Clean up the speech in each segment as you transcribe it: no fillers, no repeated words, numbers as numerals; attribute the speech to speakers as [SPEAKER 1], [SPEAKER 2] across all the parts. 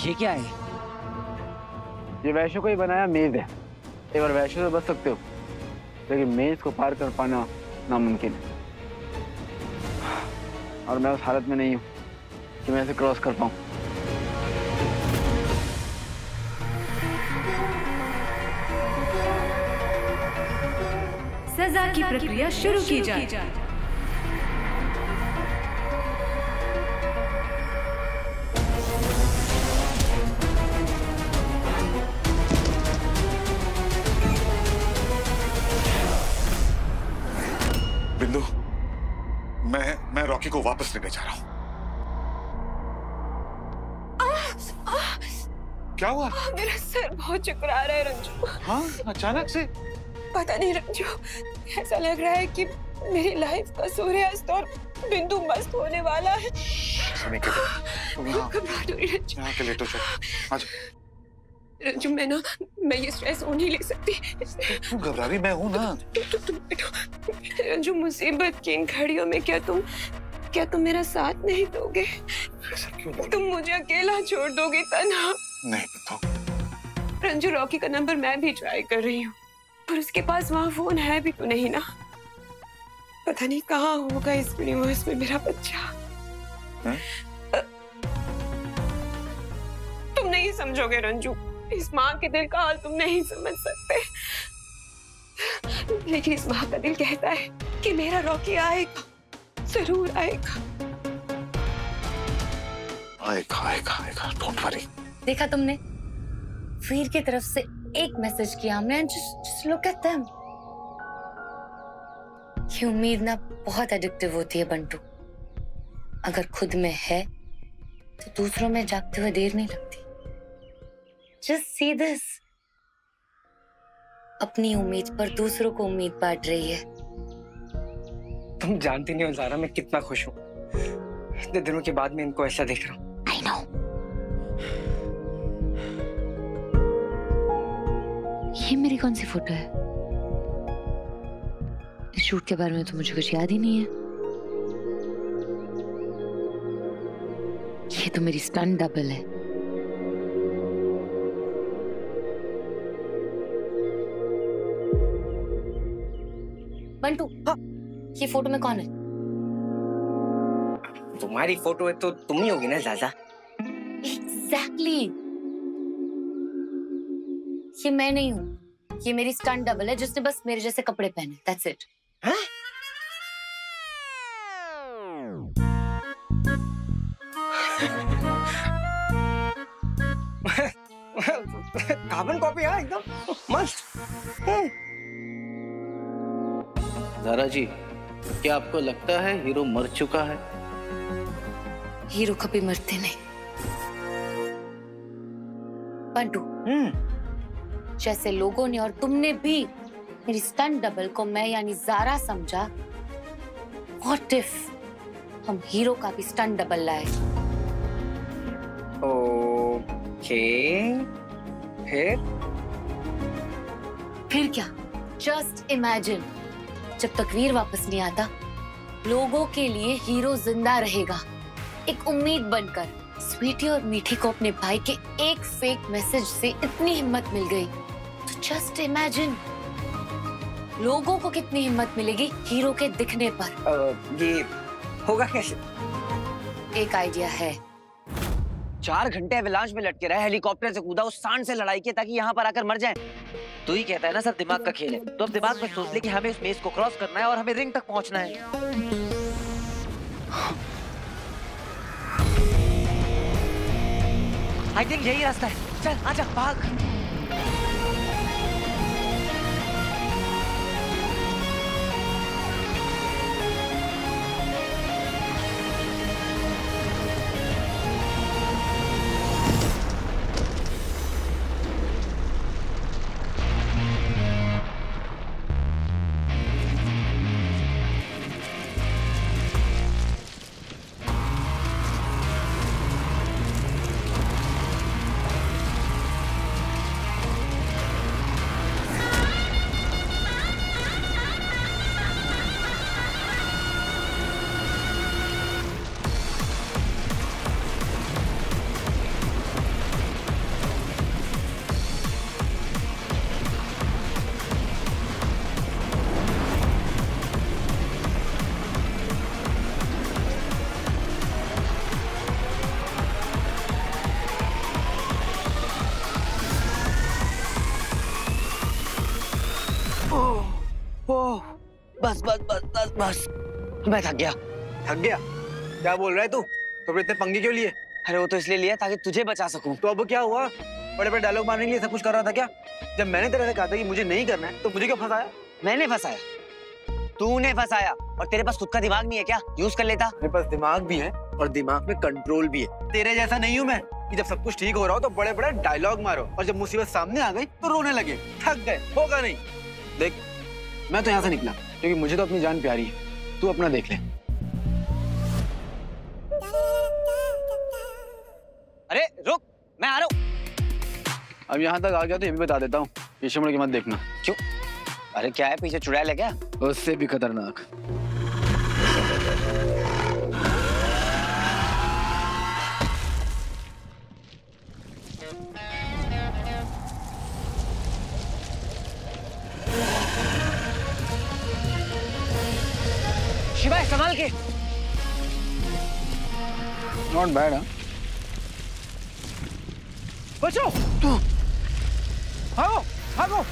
[SPEAKER 1] ये क्या है?
[SPEAKER 2] ये वैश्यों को ही बनाया मेज है। एक बार वैश्यों से बच सकते हो, लेकिन मेज को पार कर पाना नामुमकिन है। और मैं उस हालत में नहीं हूँ कि मैं इसे क्रॉस कर पाऊँ।
[SPEAKER 3] सजा की प्रक्रिया शुरू की जाए।
[SPEAKER 4] बिंदु, मैं रॉकी को वापस लेने जा रहा हूँ। क्या हुआ?
[SPEAKER 5] मेरा सर बहुत चकरा रहा है रंजू।
[SPEAKER 4] हाँ, अचानक से?
[SPEAKER 5] पता नहीं रंजू, ऐसा लग रहा है कि मेरी लाइफ का सूर्यास्त और बिंदु मस्त होने वाला है। घबराहट हो रही है रंजू।
[SPEAKER 4] यहाँ के लेटो, चलो आजा।
[SPEAKER 5] रंजू मैं ये स्ट्रेस हो नहीं ले सकती।
[SPEAKER 4] तू घबरा रही, मैं हूँ ना।
[SPEAKER 5] तुम बैठो। रंजू, मुसीबत की इन घड़ियों में क्या तुम मेरा साथ नहीं दोगे?
[SPEAKER 4] ऐसा क्यों बोल?
[SPEAKER 5] तुम मुझे अकेला छोड़ दोगे तन्हा?
[SPEAKER 4] नहीं बिंदु।
[SPEAKER 5] रंजू, रॉकी का नंबर मैं भी ट्राई कर रही हूँ, पर उसके पास वहाँ फोन है भी तो नहीं ना। पता नहीं कहाँ होगा इस यूनिवर्स में मेरा बच्चा। तुम नहीं समझोगे रंजू, इस माँ के दिल का हाल तुम नहीं समझ सकते। लेकिन इस माँ का दिल कहता है कि मेरा रॉकी आएगा, जरूर आएगा।
[SPEAKER 4] आएगा, डोंट वरी।
[SPEAKER 6] देखा तुमने, वीर की तरफ से एक मैसेज किया हमने। just look at them। ये उम्मीद ना बहुत एडिक्टिव होती है बंटू। अगर खुद में है तो दूसरों में जागते हुए देर नहीं लगती। Just see this। अपनी उम्मीद पर दूसरों को उम्मीद बांट रही है।
[SPEAKER 1] तुम जानती नहीं हो ज़ारा, मैं कितना खुश हूँ। इतने दिनों के बाद मैं इनको ऐसा देख रहा हूँ।
[SPEAKER 6] I know। ये मेरी कौन सी फोटो है? इस शूट के बारे में तो मुझे कुछ याद ही नहीं है। ये तो मेरी स्टंट डबल है। बंटू, हाँ, ये फोटो में कौन है?
[SPEAKER 1] तुम्हारी फोटो है तो तुम ही होगी ना ज़ाज़ा।
[SPEAKER 6] Exactly। ये मैं नहीं हूँ, ये मेरी स्टंट डबल है जिसने बस मेरे जैसे कपड़े पहने। That's it।
[SPEAKER 1] हाँ? कार्बन कॉपी है एकदम मस्त।
[SPEAKER 2] ज़ारा जी, क्या आपको लगता है हीरो मर चुका है?
[SPEAKER 6] हीरो कभी मरते नहीं बंटू। जैसे लोगों ने और तुमने भी मेरी स्टंट डबल को मैं यानी ज़ारा समझा, व्हाट इफ हम हीरो का भी स्टंट डबल लाए?
[SPEAKER 1] ओके,
[SPEAKER 6] फिर क्या? जस्ट इमेजिन, जब तक वीर वापस नहीं आता, लोगों के लिए हीरो जिंदा रहेगा, एक उम्मीद बनकर। स्वीटी और मीठी को अपने भाई के एक फेक मैसेज से इतनी हिम्मत मिल गई, तो जस्ट इमेजिन लोगों को कितनी हिम्मत मिलेगी हीरो के दिखने पर।
[SPEAKER 1] ये होगा कैसे?
[SPEAKER 6] एक आइडिया है।
[SPEAKER 7] 4 घंटे एवलांच में लटके रहा, हेलीकॉप्टर से कूदा, उस सांड से लड़ाई की ताकि यहाँ पर आकर मर जाए। तू ही कहता है ना सब दिमाग का खेल है, तो अब दिमाग में सोच ले कि हमें उस मेज को क्रॉस करना है और हमें रिंग तक पहुंचना है। आई थिंक यही रास्ता है। चल आजा, भाग। ओह, बस बस बस बस बस, मैं थक गया।
[SPEAKER 2] थक गया? क्या बोल रहा है तू? तो फिर इतने पंगे क्यों लिए?
[SPEAKER 7] अरे वो तो इसलिए लिया ताकि तुझे बचा सकूं।
[SPEAKER 2] तो अब क्या हुआ? बड़े बड़े डायलॉग मारने के लिए सब कुछ कर रहा था क्या? जब मैंने तेरे से कहा था कि मुझे नहीं करना है तो मुझे क्यों फंसाया?
[SPEAKER 7] मैंने फंसाया? तूने फंसाया। और तेरे पास खुद का दिमाग नहीं है क्या? यूज कर लेता।
[SPEAKER 2] मेरे पास दिमाग भी है और दिमाग में कंट्रोल भी है। तेरे जैसा नहीं हूँ मैं कि जब सब कुछ ठीक हो रहा हो तो बड़े बड़े डायलॉग मारो और जब मुसीबत सामने आ गई तो रोने लगे। थक गए, होगा नहीं। देख, मैं तो यहाँ से निकला क्योंकि मुझे तो अपनी जान प्यारी है। तू अपना देख ले।
[SPEAKER 7] अरे रुक, मैं आ रहा हूँ।
[SPEAKER 2] अब यहाँ तक आ गया तो ये भी बता देता हूँ, पीछे मुड़ के मत देखना।
[SPEAKER 7] क्यों? अरे क्या है, पीछे चुड़ैल है क्या?
[SPEAKER 2] उससे भी खतरनाक।
[SPEAKER 7] शिवा संभाल के।
[SPEAKER 2] Not bad. हाँ, बचो, तू भागो भागो।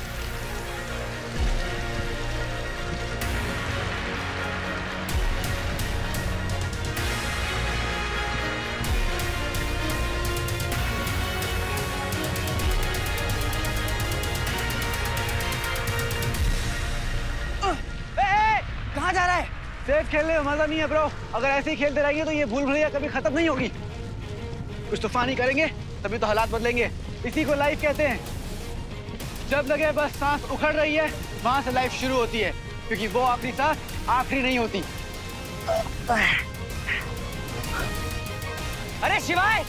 [SPEAKER 7] कहाँ जा रहा है?
[SPEAKER 2] सेफ खेलने में मजा नहीं है ब्रो। अगर ऐसे ही खेलते रहेंगे तो ये भूल भुलैया कभी खत्म नहीं होगी। कुछ तूफानी करेंगे तभी तो हालात बदलेंगे। इसी को लाइफ कहते हैं। जब लगे बस सांस उखड़ रही है, वहां से लाइफ शुरू होती है, क्योंकि वो आखिरी सांस आखिरी नहीं होती।
[SPEAKER 7] अरे शिवाय,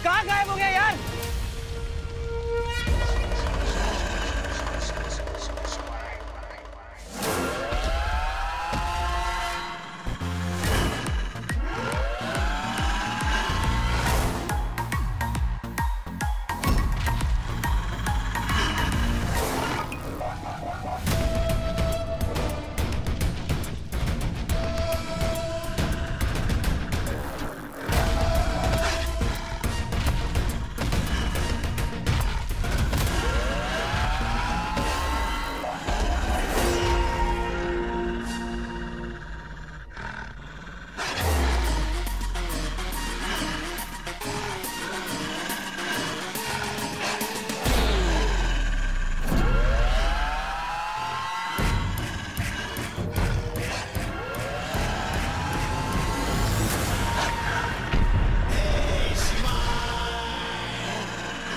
[SPEAKER 7] कहाँ गायब हो गया यार?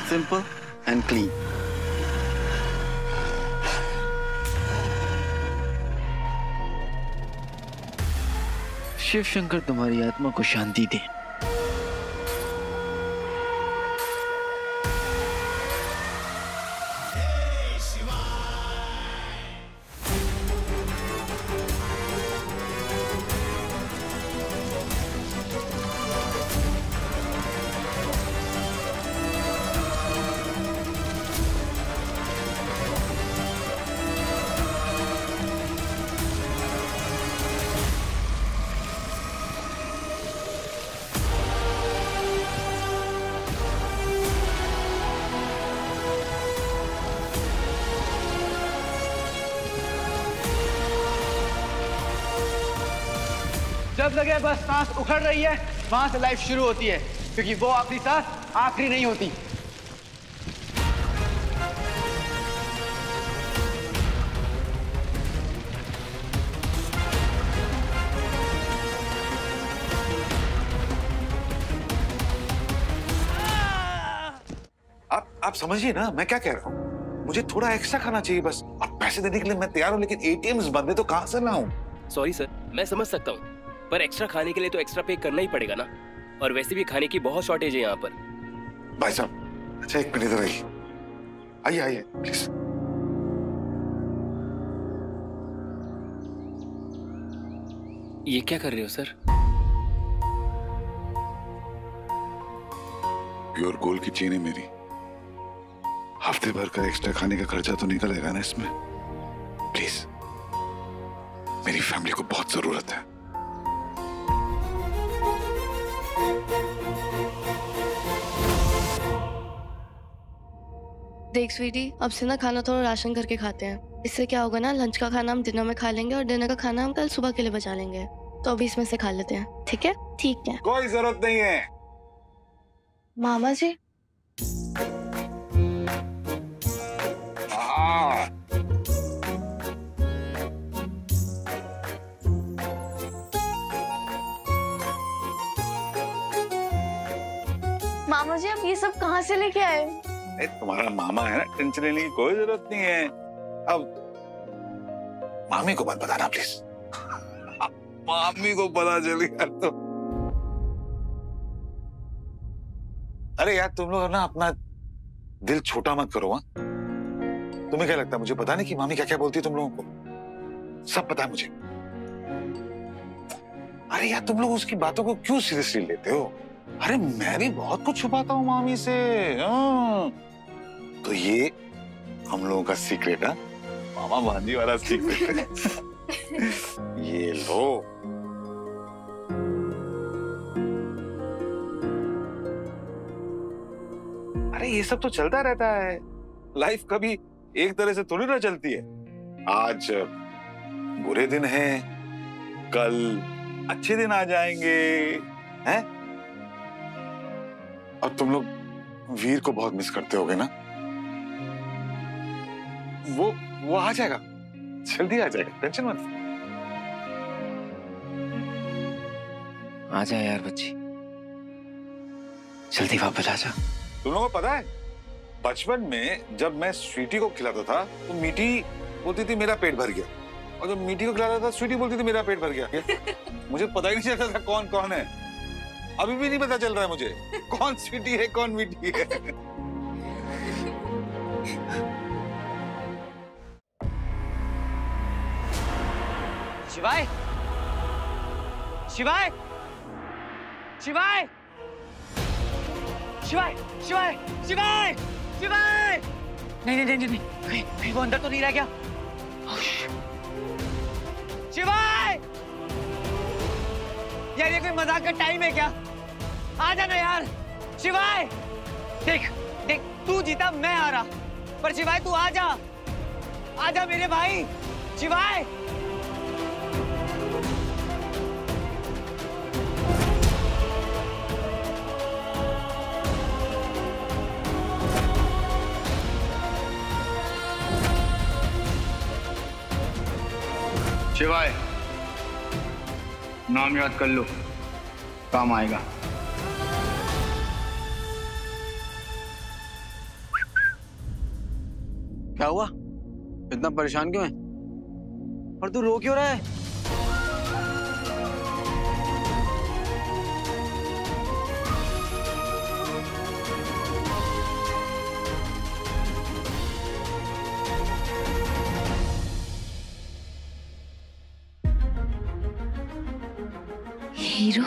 [SPEAKER 2] Simple and clean. Shiv Shankar तुम्हारी आत्मा को शांति दे। जब लगे बस सांस उखड़ रही है, वहां से लाइफ शुरू होती है, क्योंकि वो आखिरी सांस आखिरी नहीं होती।
[SPEAKER 4] आप समझिए ना मैं क्या कह रहा हूँ। मुझे थोड़ा एक्स्ट्रा खाना चाहिए बस। आप पैसे देने के लिए मैं तैयार हूँ, लेकिन एटीएम्स बंद है तो कहाँ से लाऊं?
[SPEAKER 8] सॉरी सर, मैं समझ सकता हूँ, पर एक्स्ट्रा खाने के लिए तो एक्स्ट्रा पे करना ही पड़ेगा ना। और वैसे भी खाने की बहुत शॉर्टेज है यहाँ पर।
[SPEAKER 4] भाई साहब, अच्छा एक मिनट इधर आइए। आइए आइए प्लीज।
[SPEAKER 8] ये क्या कर रहे हो सर?
[SPEAKER 4] प्योर गोल्ड की चेन है मेरी। हफ्ते भर का एक्स्ट्रा खाने का खर्चा तो निकलेगा ना इसमें। प्लीज, मेरी फैमिली को बहुत जरूरत है।
[SPEAKER 9] देख स्वीटी, अब से ना खाना थोड़ा राशन करके खाते हैं। इससे क्या होगा ना, लंच का खाना हम डिनर में खा लेंगे और डिनर का खाना हम कल सुबह के लिए बचा लेंगे। तो अभी इसमें से खा लेते हैं, ठीक है? ठीक है।
[SPEAKER 4] कोई जरूरत नहीं है।
[SPEAKER 9] मामा जी। मामा जी, आप ये सब कहाँ से लेके आए?
[SPEAKER 4] तुम्हारा मामा है ना, टेंशन लेने की कोई जरूरत नहीं है। अब मामी को मत बताना प्लीज। मामी को पता चल गया तो। अरे यार तुम लोग ना अपना दिल छोटा मत करो। तुम्हें क्या लगता है मुझे पता नहीं कि मामी क्या क्या बोलती है तुम लोगों को? सब पता है मुझे। अरे यार तुम लोग उसकी बातों को क्यों सीरियसली लेते हो? अरे मैं भी बहुत कुछ छुपाता हूँ मामी से। तो ये हम लोगों का सीक्रेट है, मामा भांजी वाला सीक्रेट है। ये लो। अरे ये सब तो चलता रहता है। लाइफ कभी एक तरह से थोड़ी ना चलती है। आज बुरे दिन हैं, कल अच्छे दिन आ जाएंगे, हैं? और तुम लोग वीर को बहुत मिस करते होगे ना? वो आ जाएगा, जल्दी आ जाएगा, टेंशन मत।
[SPEAKER 1] आ जा यार बच्ची, जल्दी वापस आ जा।
[SPEAKER 4] तुम लोगों को पता है बचपन में जब मैं स्वीटी को खिलाता था तो मीठी बोलती थी मेरा पेट भर गया, और जब मीठी को खिलाता था स्वीटी बोलती थी मेरा पेट भर गया। मुझे पता ही नहीं चलता था कौन कौन है। अभी भी नहीं पता चल रहा है मुझे कौन स्वीटी है कौन मीठी है।
[SPEAKER 7] शिवाय, शिवाय, शिवाय, शिवाय, शिवाय, शिवाय, शिवाय! नहीं नहीं नहीं नहीं, कहीं वो अंदर तो नहीं रह गया? शिवाय! यार ये कोई मजाक का टाइम है क्या? आ जाना यार, शिवाय! देख देख, तू जीता मैं हारा, पर शिवाय तू आ जा, आ जा मेरे भाई, शिवाय!
[SPEAKER 2] शिवाय, नाम याद कर लो, काम आएगा। क्या हुआ? इतना परेशान क्यों है? और तू रो क्यों रहा है?
[SPEAKER 6] Hero,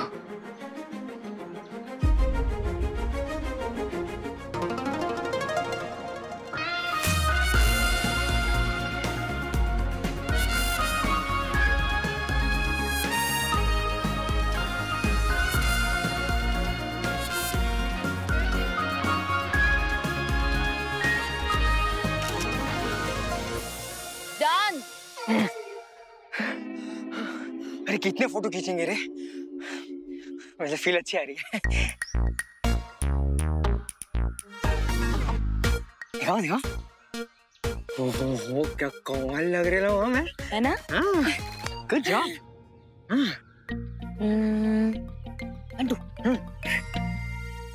[SPEAKER 6] done.
[SPEAKER 1] अरे कितने फोटो खींचेंगे रे? मुझे फील अच्छी आ रही है। दिखाओ दिखाओ। ओहो क्या कमाल लग रहा हूँ मैं,
[SPEAKER 6] है ना?
[SPEAKER 1] Good job.
[SPEAKER 6] अंडू,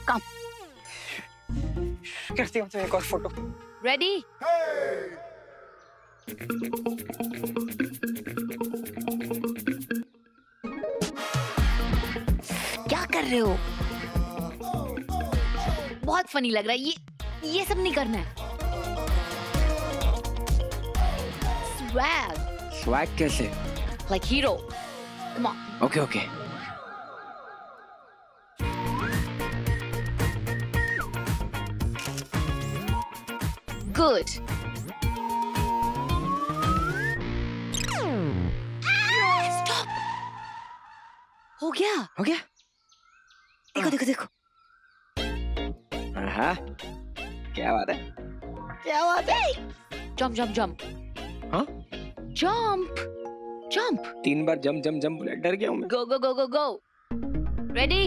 [SPEAKER 6] कम।
[SPEAKER 1] करती हूँ तो एक और फोटो।
[SPEAKER 6] रेडी? क्या कर रहे हो? बहुत फनी लग रहा है। ये सब नहीं करना है। स्वैग।
[SPEAKER 1] स्वैग कैसे?
[SPEAKER 6] Like hero. Come on.
[SPEAKER 1] Okay okay.
[SPEAKER 6] Good. Stop. हो गया?
[SPEAKER 1] हो गया?
[SPEAKER 6] देखो देखो देखो।
[SPEAKER 1] हाँ, क्या बात है?
[SPEAKER 6] क्या बात है? Jump jump jump.
[SPEAKER 1] हाँ?
[SPEAKER 6] जंप जंप
[SPEAKER 1] 3 बार जंप जंप जंप बोला, डर गया हूँ मैं।
[SPEAKER 6] Go go go go go. Ready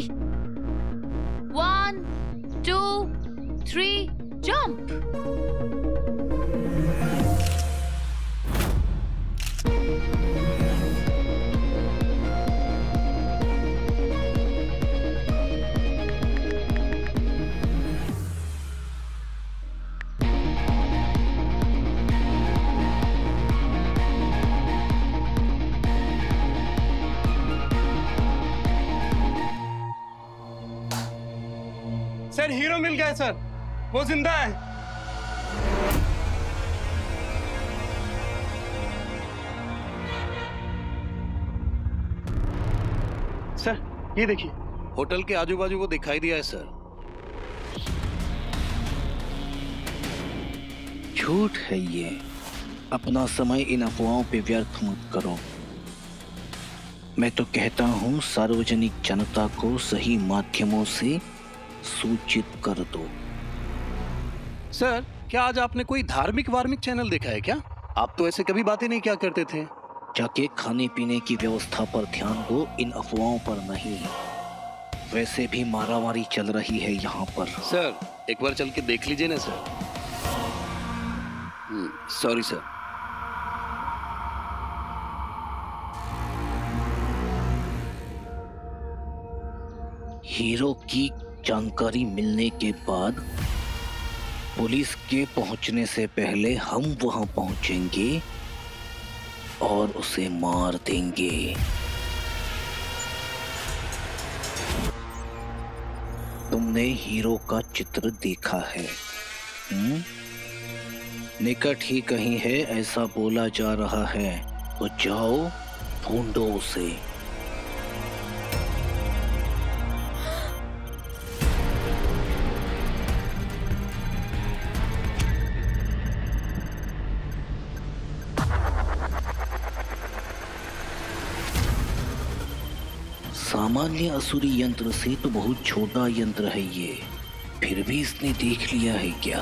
[SPEAKER 6] 1 2 3 jump.
[SPEAKER 2] Sir hero मिल गया है सर, वो जिंदा है। सर ये देखिए,
[SPEAKER 10] होटल के आजू बाजू वो दिखाई दिया है सर।
[SPEAKER 11] झूठ है ये। अपना समय इन अफवाहों पे व्यर्थ मत करो। मैं तो कहता हूँ सार्वजनिक जनता को सही माध्यमों से सूचित कर दो।
[SPEAKER 10] सर क्या आज आपने कोई धार्मिक वार्मिक चैनल देखा है क्या? आप तो ऐसे कभी बातें नहीं क्या करते थे।
[SPEAKER 11] जाके खाने पीने की व्यवस्था पर ध्यान दो, इन अफवाहों पर नहीं। वैसे भी मारामारी चल रही है यहाँ पर।
[SPEAKER 10] सर एक बार चल के देख लीजिए ना सर। Sorry sir.
[SPEAKER 11] हीरो की जानकारी मिलने के बाद पुलिस के पहुंचने से पहले हम वहां पहुंचेंगे और उसे मार देंगे। तुमने हीरो का चित्र देखा है? निकट ही कहीं है ऐसा बोला जा रहा है, तो जाओ ढूंढो उसे। सामान्य असुरी यंत्र से तो बहुत छोटा यंत्र है ये, फिर भी इसने देख लिया है क्या?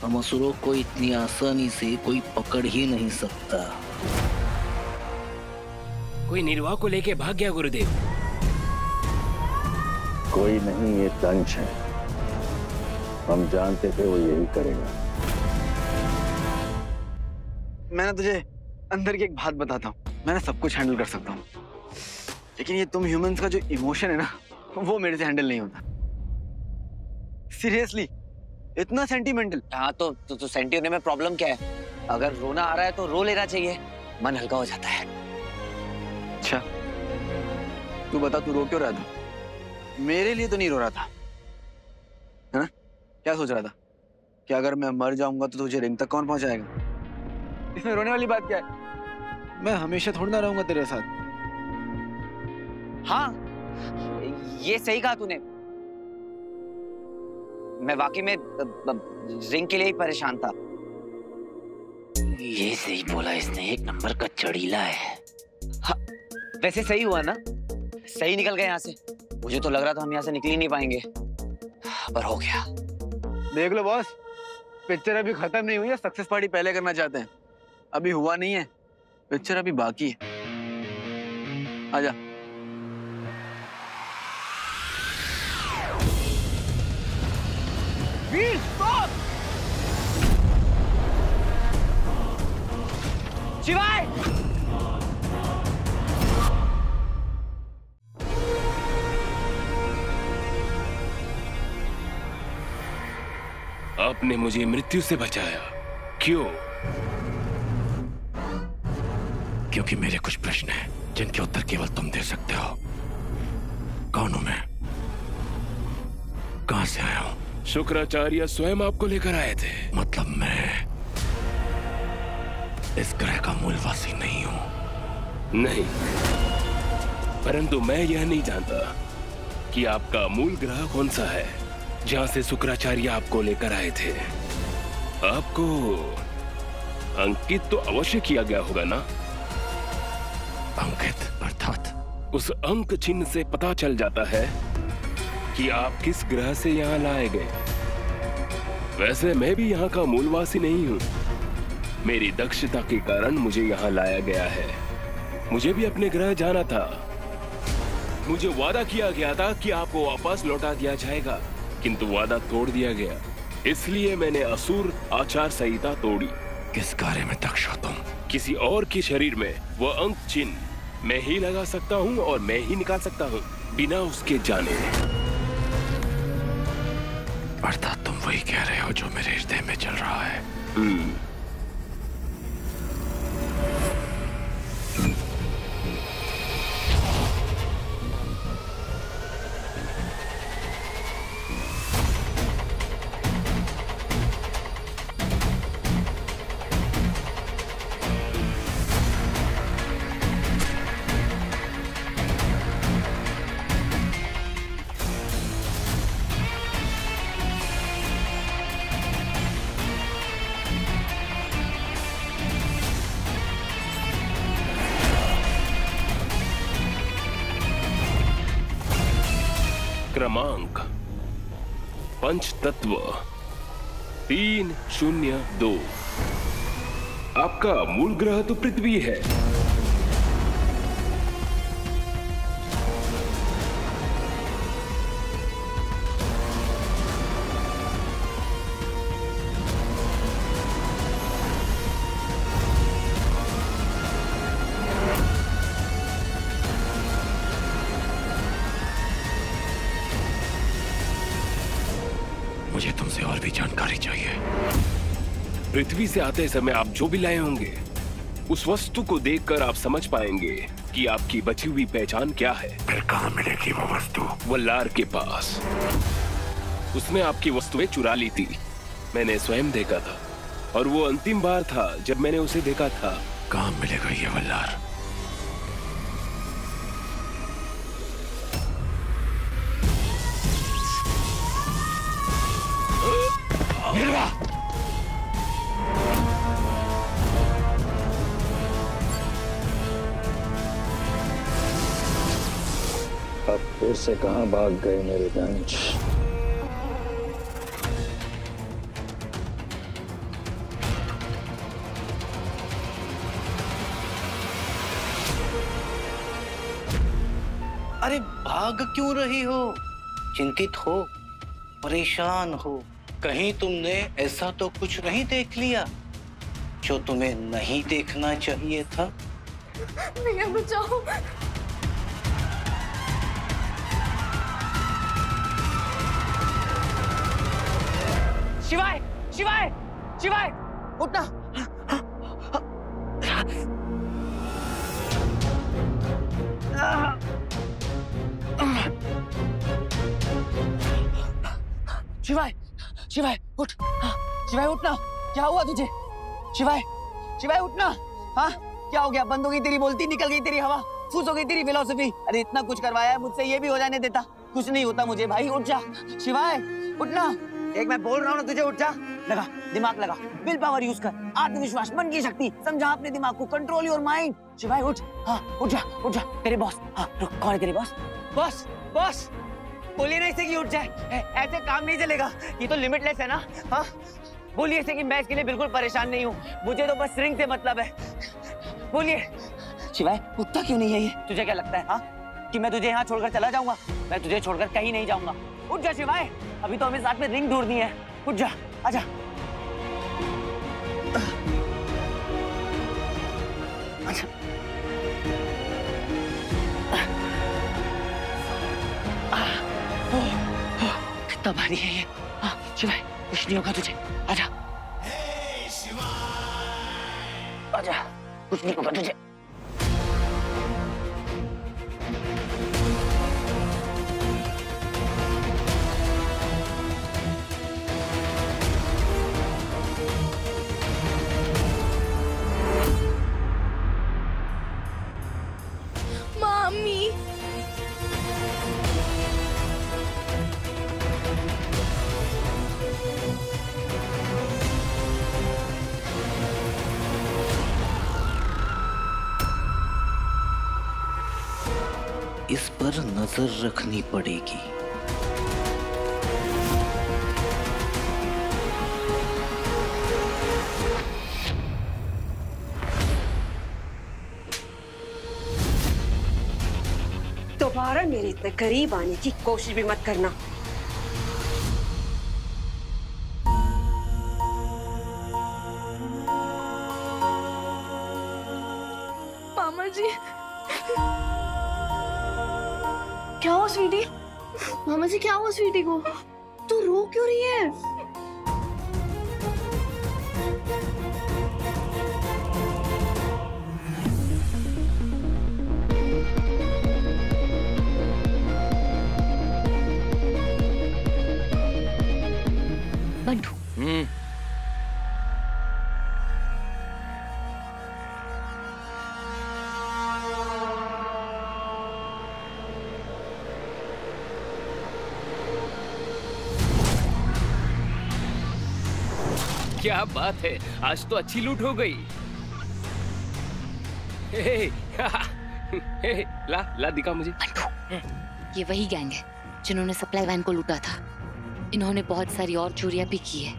[SPEAKER 11] हम असुरों को इतनी आसानी से कोई पकड़ ही नहीं सकता।
[SPEAKER 8] कोई निर्वाह को लेके भाग गया गुरुदेव।
[SPEAKER 12] कोई नहीं, ये दंश है। हम जानते थे वो यही करेगा।
[SPEAKER 2] मैं ना तुझे अंदर की एक बात बताता हूँ, मैं ना सब कुछ हैंडल कर सकता हूँ, लेकिन ये तुम ह्यूमंस का जो इमोशन है ना, वो मेरे से हैंडल नहीं होता। सीरियसली, इतना सेंटिमेंटल।
[SPEAKER 7] हाँ तो सेंटी होने में प्रॉब्लम क्या है? अगर रोना आ रहा है तो रो लेना चाहिए, मन हल्का हो जाता है।
[SPEAKER 2] अच्छा तू बता, तू रो क्यों रहा था? मेरे लिए तो नहीं रो रहा था, है ना? क्या सोच रहा था कि अगर मैं मर जाऊंगा तो तुझे रिंग तक कौन पहुंचाएगा? इसमें रोने वाली बात क्या है? मैं हमेशा थोड़ा ना रहूंगा तेरे साथ।
[SPEAKER 7] हाँ ये सही कहा तूने। मैं वाकई में रिंग के लिए ही परेशान था।
[SPEAKER 11] ये सही बोला इसने, एक नंबर का चढ़ीला है।
[SPEAKER 7] हाँ, वैसे सही हुआ ना, सही निकल गए यहाँ से। मुझे तो लग रहा था हम यहाँ से निकल ही नहीं पाएंगे, पर हो गया।
[SPEAKER 2] देख लो बॉस, पिक्चर अभी खत्म नहीं हुई है। सक्सेस पार्टी पहले करना चाहते हैं, अभी हुआ नहीं है, पिक्चर अभी बाकी है। आजा। वीर स्टॉप!
[SPEAKER 7] शिवाय!
[SPEAKER 8] आपने मुझे मृत्यु से बचाया, क्यों?
[SPEAKER 11] क्योंकि मेरे कुछ प्रश्न हैं जिनके उत्तर केवल तुम दे सकते हो। कौन हूं मैं? कहां से आया हूं?
[SPEAKER 8] शुक्राचार्य स्वयं आपको लेकर आए थे।
[SPEAKER 11] मतलब मैं इस ग्रह का मूलवासी नहीं हूं।
[SPEAKER 8] नहीं, परंतु मैं यह नहीं जानता कि आपका मूल ग्रह कौन सा है जहां से शुक्राचार्य आपको लेकर आए थे। अंकित तो अवश्य किया गया होगा ना?
[SPEAKER 10] अंकित अर्थात?
[SPEAKER 8] उस अंक चिन्ह से पता चल जाता है कि आप किस ग्रह से यहाँ लाए गए। वैसे मैं भी यहाँ का मूलवासी नहीं हूँ। मेरी दक्षता के कारण मुझे यहाँ लाया गया है। मुझे भी अपने ग्रह जाना था। मुझे वादा किया गया था कि आपको वापस लौटा दिया जाएगा, किंतु वादा तोड़ दिया गया। इसलिए मैंने असुर आचार संहिता तोड़ी।
[SPEAKER 10] किस कार्य में दक्ष हो तुम?
[SPEAKER 8] किसी और के शरीर में वह अंक चिन्ह मैं ही लगा सकता हूँ और मैं ही निकाल सकता हूँ, बिना उसके जाने।
[SPEAKER 10] अर्थात तुम वही कह रहे हो जो मेरे हृदय में चल रहा है।
[SPEAKER 8] क्रमांक पंच तत्व 302। आपका मूल ग्रह तो पृथ्वी है।
[SPEAKER 10] मुझे तुमसे और भी जानकारी चाहिए।
[SPEAKER 8] पृथ्वी से आते समय आप जो भी लाए होंगे, उस वस्तु को देखकर आप समझ पाएंगे कि आपकी बची हुई पहचान क्या है।
[SPEAKER 10] फिर कहाँ मिलेगी वो वस्तु?
[SPEAKER 8] वल्लार के पास। उसने आपकी वस्तुएं चुरा ली थी। मैंने स्वयं देखा था, और वो अंतिम बार था जब मैंने उसे देखा था।
[SPEAKER 10] कहाँ मिलेगा ये वल्लार?
[SPEAKER 12] अब फिर से कहां भाग गए मेरे दंश?
[SPEAKER 11] अरे भाग क्यों रही हो? चिंतित हो, परेशान हो? कहीं तुमने ऐसा तो कुछ नहीं देख लिया जो तुम्हें नहीं देखना चाहिए था?
[SPEAKER 9] भैया बचाओ।
[SPEAKER 7] शिवाय, शिवाय, शिवाय, उठना। शिवाय, शिवाय, उठ। शिवाय उठना। क्या हुआ तुझे? शिवाय, शिवाय उठना। हाँ, क्या हो गया? बंद हो गई तेरी बोलती, निकल गई तेरी हवा, फूस हो गई तेरी फिलॉसफी। अरे इतना कुछ करवाया है मुझसे, ये भी हो जाने देता? कुछ नहीं होता मुझे भाई, उठ जा। शिवाय उठना। एक मैं बोल रहा हूँ ना तुझे, उठ जा। लगा दिमाग, लगा विल पावर यूज कर, आत्मविश्वास, मन की शक्ति, समझा अपने दिमाग को, कंट्रोल योर माइंड। शिवाय उठ। हाँ उठ जा, उठ जा। तेरे बॉस, हाँ रुक, कौन है तेरे बॉस? बॉस, बॉस बोलिए ना इसे कि उठ जाए। ऐसे काम नहीं चलेगा, ये तो लिमिटलेस है ना। हाँ बोलिए इसे कि मैं इसके लिए बिल्कुल परेशान नहीं हूँ, मुझे तो बस रिंग से मतलब है। बोलिए। शिवाय उठता क्यों नहीं है ये? तुझे क्या लगता है हाँ कि मैं तुझे यहाँ छोड़कर चला जाऊंगा? मैं तुझे छोड़कर कहीं नहीं जाऊंगा। उठ जा शिवाय, अभी तो हमें साथ में रिंग ढूंढनी है। उठ जा, आजा। अच्छा कितना भारी है ये। शिवाय कुछ नहीं होगा तुझे, आजा आजा, कुछ नहीं होगा तुझे।
[SPEAKER 9] मामी
[SPEAKER 11] इस पर नजर रखनी पड़ेगी।
[SPEAKER 5] दोबारा मेरे इतने करीब आने की कोशिश भी मत करना।
[SPEAKER 9] मामा जी, क्या हुआ स्वीटी? मामा जी क्या हुआ स्वीटी को? तू रो क्यों रही है?
[SPEAKER 6] बंटू,
[SPEAKER 8] क्या बात है, आज तो अच्छी लूट हो गई। ला दिखा मुझे।
[SPEAKER 6] ये वही गैंग है जिन्होंने सप्लाई वैन को लूटा था। इन्होंने बहुत सारी और चोरियां भी की है।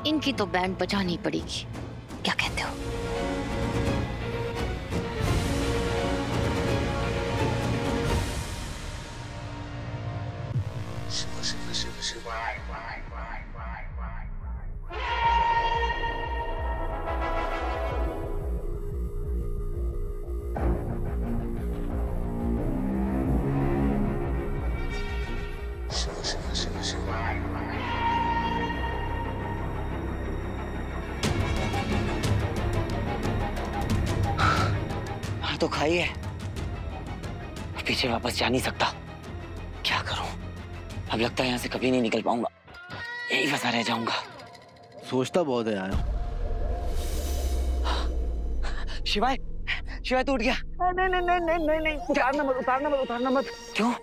[SPEAKER 6] इनकी तो बैंड बजानी पड़ेगी। क्या कहते हो?
[SPEAKER 7] तो खाई है, पीछे वापस जा नहीं सकता। क्या करूं? अब लगता है यहाँ से कभी नहीं निकल पाऊंगा, यही फंसा रह जाऊंगा।
[SPEAKER 11] सोचता बहुत है यार।
[SPEAKER 7] शिवाय, शिवाय तू उठ गया? नहीं नहीं नहीं नहीं नहीं नहीं, उतारना मत, उतारना मत, उतारना मत। क्यों?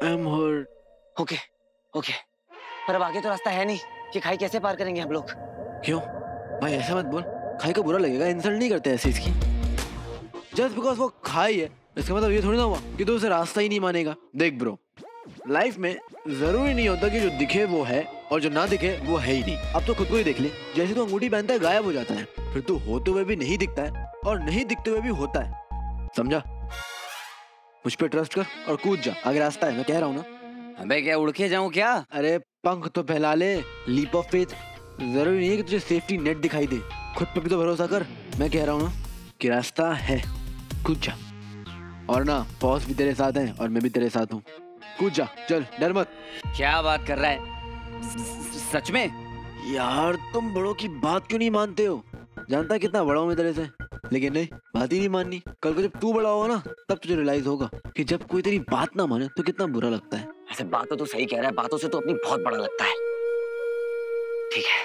[SPEAKER 11] I'm hurt।
[SPEAKER 7] ओके ओके, पर अब आगे तो रास्ता है नहीं कि खाई कैसे पार करेंगे हम लोग?
[SPEAKER 11] क्यों भाई ऐसा मत बोल, खाई को बुरा लगेगा। इंसल्ट नहीं करते ऐसे इसकी। जस्ट बिकॉज वो खाई है इसका मतलब ये थोड़ी ना हुआ कि तू उसे रास्ता ही नहीं मानेगा। देख ब्रो, लाइफ में जरूरी नहीं होता कि जो दिखे वो है और जो ना दिखे वो है ही नहीं। अब तो खुद को ही देख ले, जैसे तू अंगूठी पहनता है गायब हो जाता है, फिर तू होते हुए भी नहीं दिखता है और नहीं दिखते हुए भी होता है। समझा? मुझ पे ट्रस्ट कर और कूद जा, आगे रास्ता है, मैं कह रहा हूँ ना।
[SPEAKER 7] अबे क्या उड़ के जाऊं क्या?
[SPEAKER 11] अरे पंख तो फैला ले, लीप ऑफ फेथ। जरूरी नहीं है कि तुझे सेफ्टी नेट दिखाई दे, खुद पे भी तो भरोसा कर। मैं कह रहा हूँ ना कि रास्ता है, कूद जा। और ना बॉस भी तेरे साथ है और मैं भी तेरे साथ हूँ। कूद जा, चल, डर मत।
[SPEAKER 7] क्या बात कर रहा है? सच में?
[SPEAKER 11] यार तुम बड़ों की बात क्यों नहीं मानते हो? जानता है कितना बड़ा हूँ मैं तेरे से, लेकिन नहीं, बात ही नहीं माननी। कल को जब तू बड़ा होगा ना तब तुझे रियलाइज होगा कि जब कोई तेरी बात ना माने तो कितना बुरा लगता है।
[SPEAKER 7] ऐसे बातों तो सही कह रहा है, बातों से तो अपनी बहुत बड़ा लगता है। ठीक है,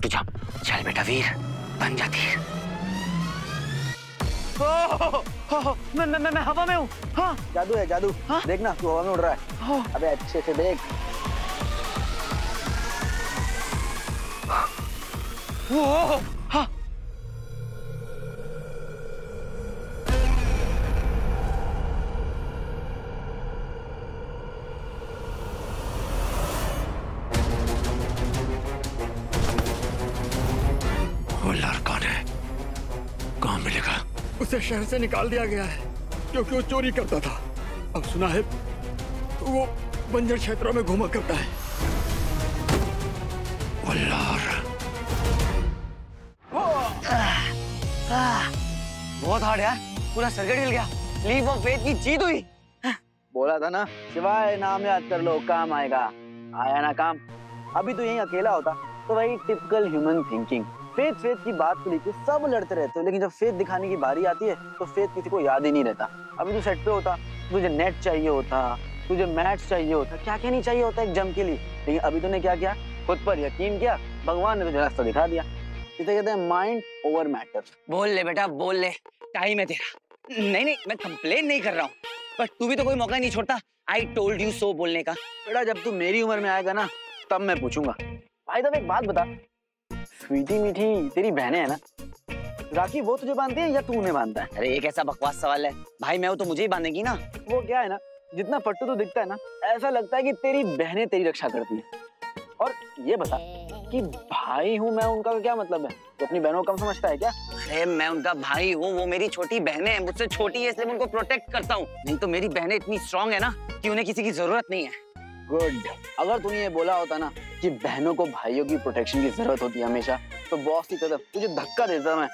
[SPEAKER 7] तू जा, चल बेटा वीर, बन जा तीर।
[SPEAKER 2] मैं हवा में हूँ। हाँ
[SPEAKER 13] जादू है, जादू। हाँ? देखना तू हवा में उड़ रहा है। हाँ? अबे अच्छे से देख।
[SPEAKER 2] वो हाँ।
[SPEAKER 8] वो लड़का है, कहाँ मिलेगा?
[SPEAKER 14] उसे शहर से निकाल दिया गया है क्योंकि वो चोरी करता था। अब सुना है वो बंजर क्षेत्रों में घूमा करता है।
[SPEAKER 7] बहुत हार्ड यार, पूरा सर्किट हिल गया। लीप ऑफ फेथ की जीत हुई।
[SPEAKER 13] बोला था ना, शिवाय नाम याद कर लो, काम आएगा। आया ना काम। अभी तो यहीं अकेला होता तो वही typical human thinking. Faith faith की बात को लेकर सब लड़ते रहते हो, लेकिन जब फेथ दिखाने की बारी आती है तो फेथ किसी को याद ही नहीं रहता। अभी तो सेट पे होता, तुझे नेट चाहिए होता, तुझे मैच चाहिए होता, क्या क्या नहीं चाहिए होता एक जम के लिए। लेकिन अभी तूने क्या किया? खुद पर यकीन किया, भगवान ने तुझे रास्ता दिखा दिया। इसे कहते हैं माइंड ओवर मैटर।
[SPEAKER 7] बोल ले बेटा, बोल ले, टाइम है तेरा। नहीं नहीं, मैं कंप्लेन नहीं कर रहा हूँ, पर तू भी तो कोई मौका नहीं छोड़ता आई टोल्ड यू सो बोलने का।
[SPEAKER 13] बेटा जब तू मेरी उम्र में आएगा ना तब मैं पूछूंगा। भाई तब एक बात बता, स्वीटी मीठी तेरी बहनें है ना, राखी वो तुझे बांधती है या तू उन्हें बांधता है?
[SPEAKER 7] अरे ये कैसा बकवास सवाल है भाई, मैं हूँ तो मुझे ही बांधेगी ना।
[SPEAKER 13] वो क्या है ना, जितना फट्टू तो दिखता है ना, ऐसा लगता है कि तेरी बहनें तेरी रक्षा करती हैं। और ये बता कि भाई हूँ मैं उनका क्या मतलब है? तो अपनी बहनों को कम समझता है क्या?
[SPEAKER 7] अरे मैं उनका भाई हूँ, वो मेरी छोटी बहनें हैं, मुझसे छोटी है इसलिए मैं उनको प्रोटेक्ट करता हूँ। नहीं तो मेरी बहनें इतनी स्ट्रांग है ना कि उन्हें किसी की जरूरत नहीं है।
[SPEAKER 13] गुड। अगर तूने ये बोला होता ना कि बहनों को भाइयों की प्रोटेक्शन की जरूरत होती है हमेशा, तो बॉस की तरफ तुझे धक्का देता मैं।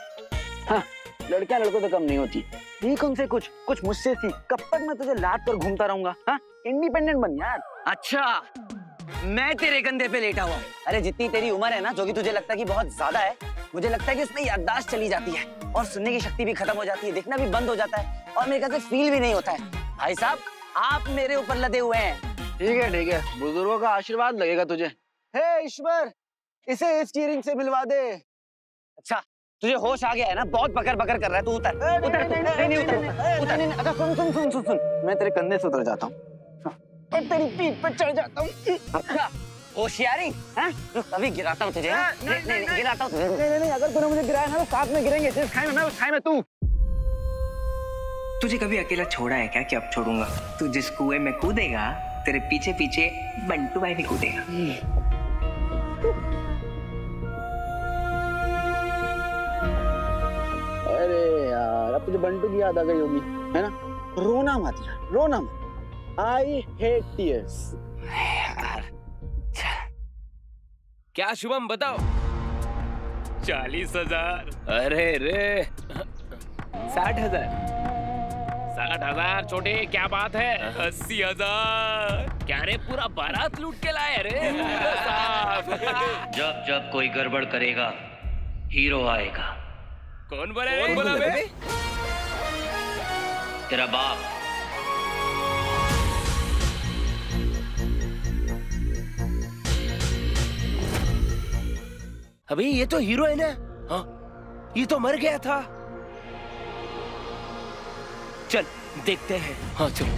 [SPEAKER 13] हाँ, लड़कियां लड़कों से कम नहीं होती। सीख उनसे कुछ, कुछ मुझसे सीख। कब तक मैं तुझे लाद कर घूमता रहूंगा? हाँ, इंडिपेंडेंट बन यार।
[SPEAKER 7] अच्छा, मैं तेरे कंधे पे लेटा हुआ। अरे जितनी तेरी उम्र है ना, जो कि तुझे लगता है कि बहुत ज्यादा है, मुझे लगता है कि उसमें याददाश्त चली जाती है और सुनने की शक्ति भी खत्म हो जाती है, देखना भी बंद हो जाता है और मेरे ख्याल से फील भी नहीं होता है। भाई साहब, आप मेरे ऊपर लदे हुए हैं।
[SPEAKER 13] ठीक है, बुजुर्गों का आशीर्वाद लगेगा तुझे। हे ईश्वर, इसे स्टीयरिंग से मिलवा दे।
[SPEAKER 7] अच्छा, तुझे होश आ गया है ना? बहुत बकर बकर कर रहा है तू। उतर उतर, नहीं उतर।
[SPEAKER 13] अच्छा सुन, मैं तेरे कंधे से उतर जाता हूँ और तेरी पीठ पर चढ़ जाता हूँ।
[SPEAKER 7] अच्छा, होशियारी है? तभी गिराता हूँ तुझे। नहीं, गिराता हूँ तुझे।
[SPEAKER 13] नहीं, अगर तूने मुझे गिराया ना तो साथ में गिरेंगे। जिस खाई में मैं उस खाई में तू।
[SPEAKER 1] तुझे कभी अकेला छोड़ा है क्या कि अब छोड़ूंगा? तू जिस कुएं में कूदेगा, तेरे पीछे पीछे बंटू भाई भी कूदेगा।
[SPEAKER 13] अरे यार, अब तुझे बंटू की याद आ गई होगी, है ना? रोना मत यार, रोना मत। I hate tears.
[SPEAKER 8] क्या शुभम बताओ? 40,000। अरे रे 60,000। 60,000 छोटे, क्या बात है? 80,000। क्या रे, पूरा बारात लूट के लाए रे।
[SPEAKER 15] जब जब कोई गड़बड़ करेगा, हीरो आएगा।
[SPEAKER 8] कौन बोला बे?
[SPEAKER 15] तेरा बाप।
[SPEAKER 8] अबे ये तो हीरो है ना? हाँ, ये तो मर गया था। चल देखते हैं। हाँ चलो।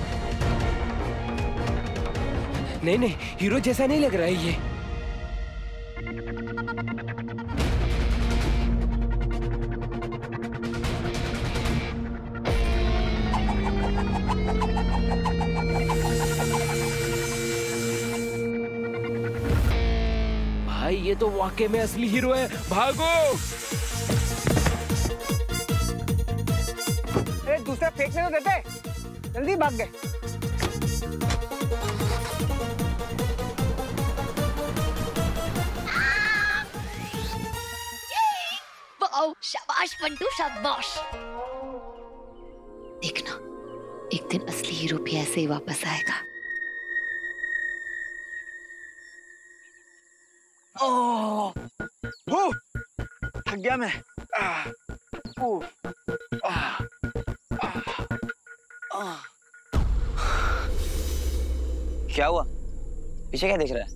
[SPEAKER 8] नहीं, हीरो जैसा नहीं लग रहा है ये। भाई ये तो वाकई में असली हीरो है। भागो।
[SPEAKER 2] दूसरा फेंकने तो देते, जल्दी भाग गए।
[SPEAKER 6] शाबाश बंटू, शाबाश। देखना, एक दिन असली हीरो भी ऐसे ही वापस आएगा।
[SPEAKER 13] थक गया मैं।
[SPEAKER 7] क्या हुआ? पीछे क्या देख रहा है?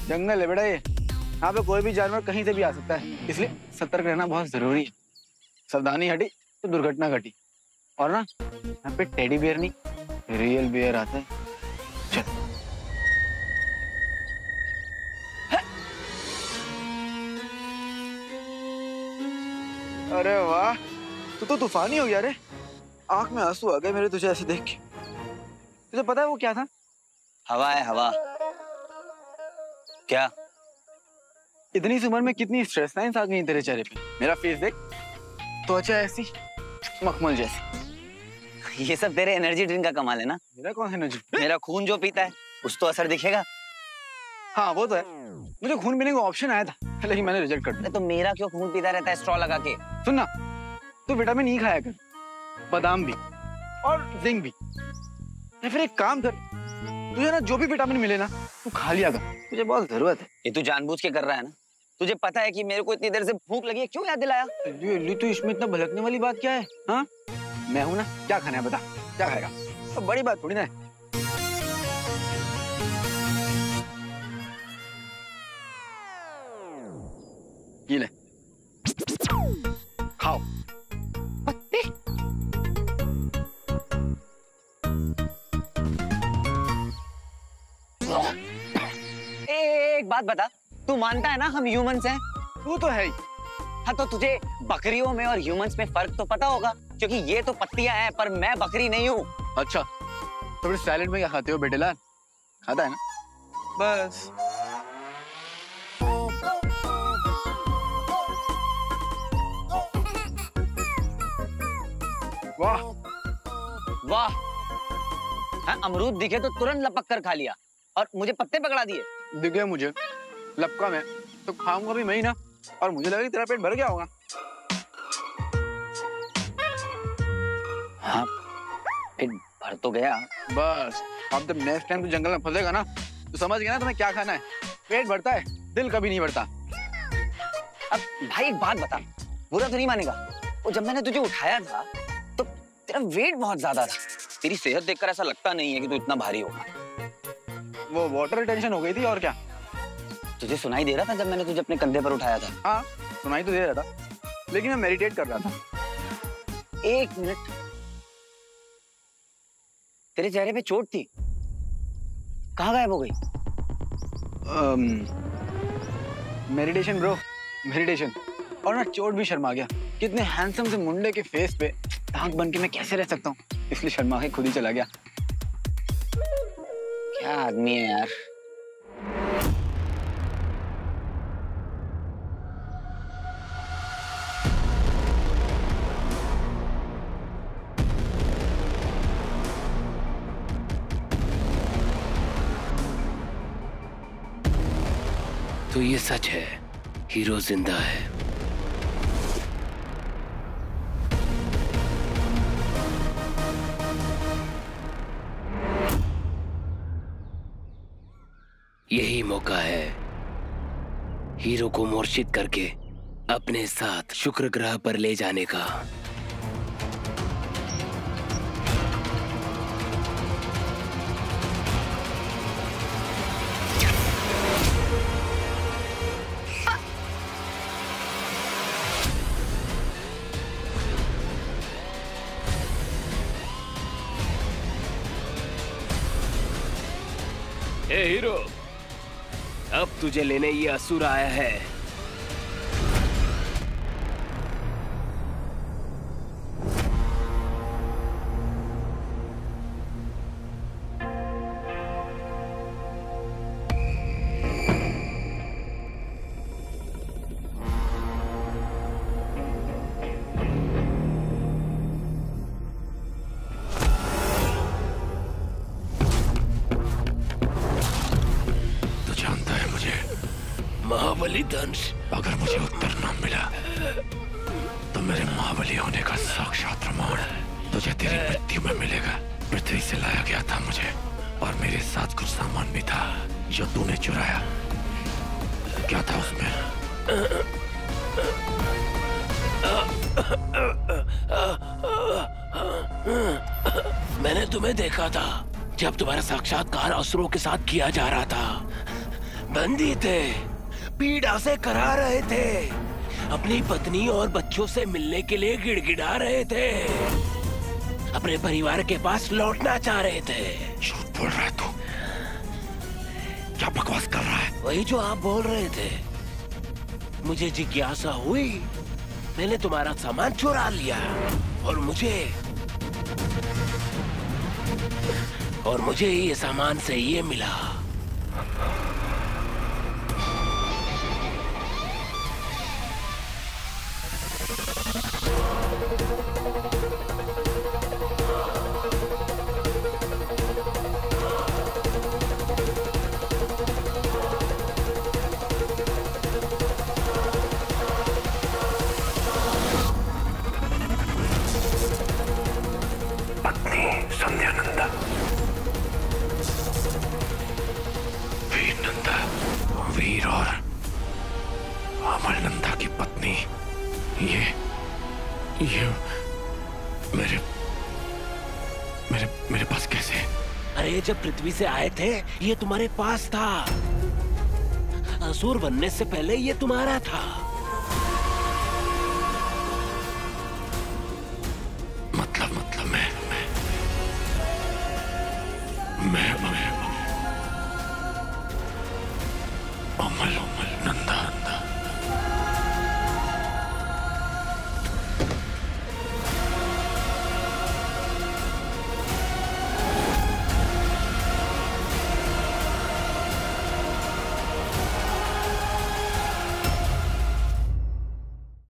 [SPEAKER 13] जंगल है बेटा ये, यहाँ पे कोई भी जानवर कहीं से भी आ सकता है, इसलिए सतर्क रहना बहुत जरूरी है। सावधानी हटी तो दुर्घटना घटी। और ना, यहाँ पे टेडी बियर नहीं, रियल बियर आते हैं। चल। अरे वाह, तू तो तूफानी हो गया रे। आंख में आंसू आ गए मेरे तुझे ऐसे देख के। तुझे पता है वो क्या था?
[SPEAKER 7] हवा है, हवा। क्या?
[SPEAKER 13] इतनी सी उम्र में कितनी स्ट्रेस लाइंस आ गई तेरे चेहरे पे। मेरा फेस देख, त्वचा ऐसी मखमल जैसी।
[SPEAKER 7] ये सब तेरे एनर्जी ड्रिंक का कमाल है ना?
[SPEAKER 13] मेरा कौन सा एनर्जी?
[SPEAKER 7] मेरा खून जो पीता है उस तो असर दिखेगा।
[SPEAKER 13] हाँ वो तो है, मुझे खून पीने का ऑप्शन आया था लेकिन मैंने रिजेक्ट कर दिया।
[SPEAKER 7] तो मेरा क्यों खून पीता रहता है स्ट्रॉ लगा के?
[SPEAKER 13] सुन ना, तू विटामिन ई खाया कर, बादाम भी और जिंक भी। या फिर एक काम कर, तुझे ना जो भी विटामिन मिले ना तू खा लिया कर, मुझे बहुत जरूरत है।
[SPEAKER 7] ये तू जानबूझ के कर रहा है ना? तुझे पता है कि मेरे को इतनी देर से भूख लगी है, क्यों याद दिलाया?
[SPEAKER 13] तू इसमें इतना भड़कने वाली बात क्या है? हाँ, मैं हूं ना, क्या खाना है बता, क्या खाएगा? तो बड़ी बात थोड़ी ना है। ये ले, खाओ।
[SPEAKER 6] पत्ते?
[SPEAKER 7] एक बात बता,
[SPEAKER 13] तू मानता है ना हम ह्यूमंस हैं?
[SPEAKER 2] तू तो है ही।
[SPEAKER 13] हाँ तो तुझे बकरियों में और ह्यूमंस में फर्क तो पता होगा, क्योंकि ये तो पत्तियां हैं पर मैं बकरी नहीं हूँ।
[SPEAKER 2] अच्छा तो फिर सैलेड में क्या खाते हो बेटेलाल? खाता है ना? बस। वाह
[SPEAKER 13] वाह, हाँ, अमरूद दिखे तो तुरंत लपक कर खा लिया और मुझे पत्ते पकड़ा दिए।
[SPEAKER 2] दिखे मुझे लपका में तो खाऊंगा भी मैं ही ना, और मुझे लगा कि तेरा पेट भर गया होगा।
[SPEAKER 13] हाँ पेट भर तो गया।
[SPEAKER 2] बस अब जब नेक्स्ट टाइम तू जंगल में फंसेगा ना तो समझ गया ना तुम्हें क्या खाना है। पेट भरता है, दिल कभी नहीं भरता।
[SPEAKER 13] अब भाई एक बात बता, बुरा तो नहीं मानेगा, वो जब मैंने तुझे उठाया था तो तेरा वेट बहुत ज्यादा था। तेरी सेहत देखकर ऐसा लगता नहीं है कि तू इतना भारी होगा।
[SPEAKER 2] वो वाटर टेंशन हो गई थी और क्या।
[SPEAKER 13] तुझे सुनाई दे रहा था जब मैंने तुझे अपने कंधे पर उठाया था?
[SPEAKER 2] हाँ सुनाई तो दे रहा था, लेकिन मैं मेडिटेट कर रहा था।
[SPEAKER 13] एक मिनट, तेरे चेहरे पे चोट थी, कहाँ गायब हो गई?
[SPEAKER 2] Meditation bro, meditation. और ना चोट भी शर्मा गया। कितने हैंडसम से मुंडे के फेस पे दाग बन के मैं कैसे रह सकता हूँ, इसलिए शर्मा के खुद ही चला गया।
[SPEAKER 13] क्या आदमी है यार।
[SPEAKER 8] तो ये सच है, हीरो जिंदा है। यही मौका है हीरो को मूर्छित करके अपने साथ शुक्र ग्रह पर ले जाने का। ए हीरो, अब तुझे लेने ये असुर आया है। महाबली दंश,
[SPEAKER 14] अगर मुझे उत्तर न मिला तो मेरे महाबली होने का साक्षात प्रमाण तुझे तेरी मृत्यु में मिलेगा। पृथ्वी से लाया गया था मुझे, और मेरे साथ कुछ सामान भी था जो तूने चुराया। क्या था उसमें?
[SPEAKER 8] मैंने तुम्हें देखा था जब तुम्हारा साक्षात्कार असुरों के साथ किया जा रहा था। बंदी थे, पीड़ा से करा रहे थे, अपनी पत्नी और बच्चों से मिलने के लिए गिड़गिड़ा रहे थे, अपने परिवार के पास लौटना चाह रहे थे।
[SPEAKER 14] झूठ बोल रहा है तू, क्या बकवास कर रहा है?
[SPEAKER 8] वही जो आप बोल रहे थे। मुझे जिज्ञासा हुई, मैंने तुम्हारा सामान चुरा लिया और मुझे ये सामान से ये मिला।
[SPEAKER 14] वीर और अमल नंदा की पत्नी, ये मेरे मेरे मेरे पास कैसे?
[SPEAKER 8] अरे जब पृथ्वी से आए थे ये तुम्हारे पास था। असुर बनने से पहले ये तुम्हारा था।
[SPEAKER 14] मतलब मैं अमल नंदा